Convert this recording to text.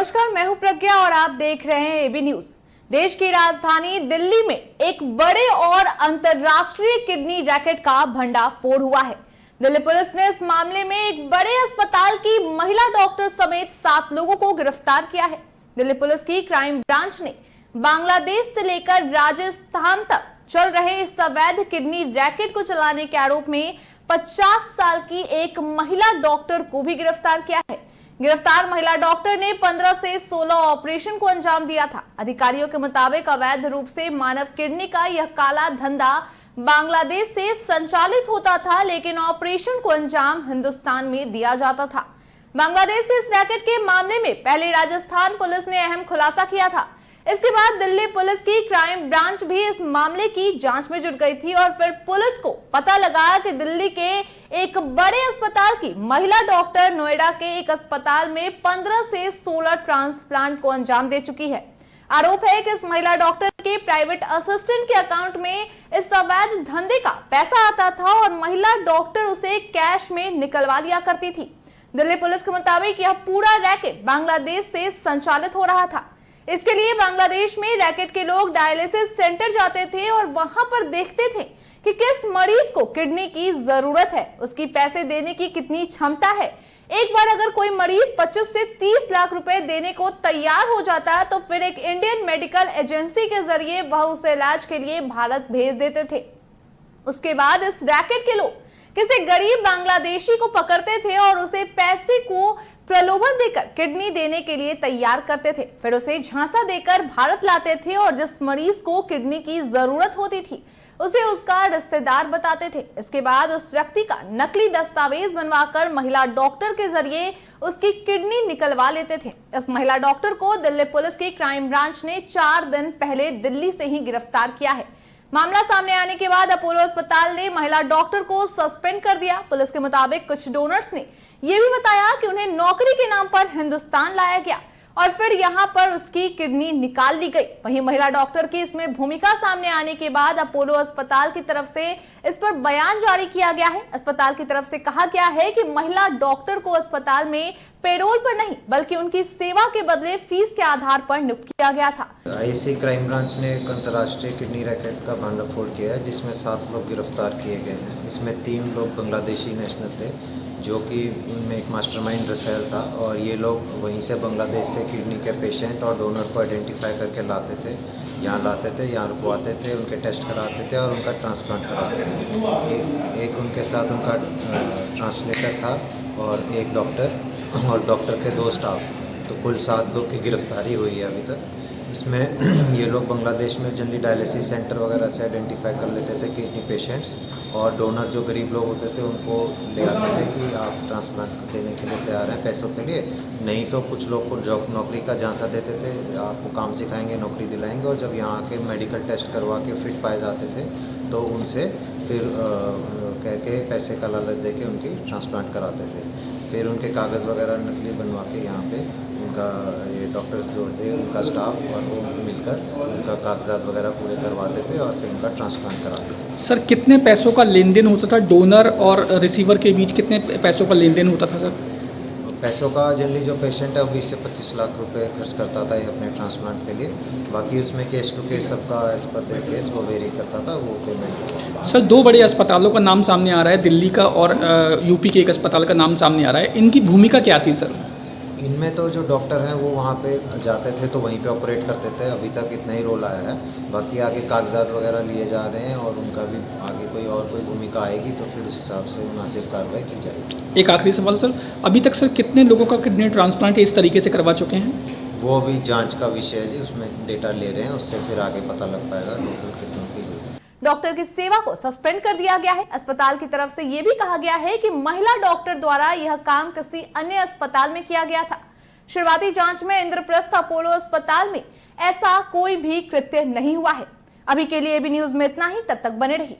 नमस्कार, मैं हूं प्रज्ञा और आप देख रहे हैं एबी न्यूज। देश की राजधानी दिल्ली में एक बड़े और अंतर्राष्ट्रीय किडनी रैकेट का भंडाफोड़ हुआ है। दिल्ली पुलिस ने इस मामले में एक बड़े अस्पताल की महिला डॉक्टर समेत 7 लोगों को गिरफ्तार किया है। दिल्ली पुलिस की क्राइम ब्रांच ने बांग्लादेश से लेकर राजस्थान तक चल रहे इस अवैध किडनी रैकेट को चलाने के आरोप में 50 साल की एक महिला डॉक्टर को भी गिरफ्तार किया है। गिरफ्तार महिला डॉक्टर ने 15 से 16 ऑपरेशन को अंजाम दिया था। अधिकारियों के मुताबिक अवैध रूप से मानव किडनी का यह काला धंधा बांग्लादेश से संचालित होता था, लेकिन ऑपरेशन को अंजाम हिंदुस्तान में दिया जाता था। बांग्लादेश के इस रैकेट के मामले में पहले राजस्थान पुलिस ने अहम खुलासा किया था। इसके बाद दिल्ली पुलिस की क्राइम ब्रांच भी इस मामले की जांच में जुट गई थी और फिर पुलिस को पता लगा कि दिल्ली के एक बड़े अस्पताल की महिला डॉक्टर नोएडा के एक अस्पताल में 15 से 16 ट्रांसप्लांट को अंजाम दे चुकी है। आरोप है कि इस महिला डॉक्टर के प्राइवेट असिस्टेंट के अकाउंट में इस अवैध धंधे का पैसा आता था और महिला डॉक्टर उसे कैश में निकलवा लिया करती थी। दिल्ली पुलिस के मुताबिक यह पूरा रैकेट बांग्लादेश से संचालित हो रहा था। इसके लिए बांग्लादेश में रैकेट के लोग डायलिसिस सेंटर जाते थे और वहां पर देखते थे कि किस मरीज को किडनी की जरूरत है, उसकी पैसे देने की कितनी क्षमता है। एक बार अगर कोई मरीज 25 से 30 लाख रुपए देने को तैयार हो जाता तो फिर एक इंडियन मेडिकल एजेंसी के जरिए वह उसे इलाज के लिए भारत भेज देते थे। उसके बाद इस रैकेट के लोग किसी गरीब बांग्लादेशी को पकड़ते थे और उसे पैसे को प्रलोभन देकर किडनी देने के लिए तैयार करते थे। फिर उसे झांसा देकर भारत लाते थे और जिस मरीज को किडनी की जरूरत होती थी उसे उसका रिश्तेदार बताते थे। इसके बाद उस व्यक्ति का नकली दस्तावेज बनवाकर महिला डॉक्टर के जरिए उसकी किडनी निकलवा लेते थे। इस महिला डॉक्टर को दिल्ली पुलिस की क्राइम ब्रांच ने 4 दिन पहले दिल्ली से ही गिरफ्तार किया है। मामला सामने आने के बाद अपोलो अस्पताल ने महिला डॉक्टर को सस्पेंड कर दिया। पुलिस के मुताबिक कुछ डोनर्स ने यह भी बताया कि उन्हें नौकरी के नाम पर हिंदुस्तान लाया गया और फिर यहां पर उसकी किडनी निकाल ली गई। वहीं महिला डॉक्टर की इसमें भूमिका सामने आने के बाद अपोलो अस्पताल की तरफ से इस पर बयान जारी किया गया है। अस्पताल की तरफ से कहा गया है कि महिला डॉक्टर को अस्पताल में पेरोल पर नहीं बल्कि उनकी सेवा के बदले फीस के आधार पर नियुक्त किया गया था। आईसी क्राइम ब्रांच ने एक अंतर्राष्ट्रीय किडनी रैकेट का भंडाफोड़ किया है, जिसमें 7 लोग गिरफ्तार किए गए हैं। इसमें 3 लोग बांग्लादेशी नेशनल थे, जो कि उनमें एक मास्टरमाइंड रसेल था और ये लोग वहीं से बांग्लादेश से किडनी के पेशेंट और डोनर को आइडेंटिफाई करके लाते थे, यहाँ लाते थे, यहाँ रुकवाते थे, उनके टेस्ट कराते थे और उनका ट्रांसप्लांट कराते थे। एक उनके साथ उनका ट्रांसलेटर था और एक डॉक्टर और डॉक्टर के 2 स्टाफ, तो कुल 7 लोग की गिरफ्तारी हुई है अभी तक। इसमें ये लोग बांग्लादेश में जनरली डायलिसिस सेंटर वगैरह से आइडेंटिफाई कर लेते थे किडनी पेशेंट्स, और डोनर जो गरीब लोग होते थे उनको ले आते थे कि आप ट्रांसप्लांट देने के लिए तैयार हैं पैसों के लिए, नहीं तो कुछ लोग को जॉब नौकरी का झांसा देते थे, आपको काम सिखाएंगे, नौकरी दिलाएंगे, और जब यहाँ के मेडिकल टेस्ट करवा के फिट पाए जाते थे तो उनसे फिर कह के पैसे का लालच दे के उनकी ट्रांसप्लांट कराते थे। फिर उनके कागज़ वगैरह नकली बनवा के यहाँ पे उनका ये डॉक्टर्स जो थे उनका स्टाफ और वो मिलकर उनका कागजात वगैरह पूरे करवाते थे और फिर उनका ट्रांसप्लांट कराते थे। सर, कितने पैसों का लेन देन होता था डोनर और रिसीवर के बीच? कितने पैसों का लेन देन होता था सर? पैसों का जनरली जो पेशेंट है वो 20 से 25 लाख रुपए खर्च करता था ये अपने ट्रांसप्लांट के लिए। बाकी उसमें केस टू केस सबका एज पर देयर केस वो वेरी करता था, वो पेमेंट। सर, 2 बड़े अस्पतालों का नाम सामने आ रहा है, दिल्ली का और यूपी के एक अस्पताल का नाम सामने आ रहा है। इनकी भूमिका क्या थी सर? इनमें तो जो डॉक्टर हैं वो वहाँ पे जाते थे तो वहीं पे ऑपरेट करते थे, अभी तक इतना ही रोल आया है। बाकी आगे कागजात वगैरह लिए जा रहे हैं और उनका भी आगे कोई भूमिका आएगी तो फिर उस हिसाब से मुनासिब कार्रवाई की जाएगी। एक आखिरी सवाल सर, अभी तक सर कितने लोगों का किडनी ट्रांसप्लांट इस तरीके से करवा चुके हैं? वो भी जाँच का विषय है जी, उसमें डेटा ले रहे हैं, उससे फिर आगे पता लग पाएगा टोटल कितनों की। डॉक्टर की सेवा को सस्पेंड कर दिया गया है। अस्पताल की तरफ से यह भी कहा गया है कि महिला डॉक्टर द्वारा यह काम किसी अन्य अस्पताल में किया गया था। शुरुआती जांच में इंद्रप्रस्थ अपोलो अस्पताल में ऐसा कोई भी कृत्य नहीं हुआ है। अभी के लिए एबी न्यूज में इतना ही, तब तक बने रहिए।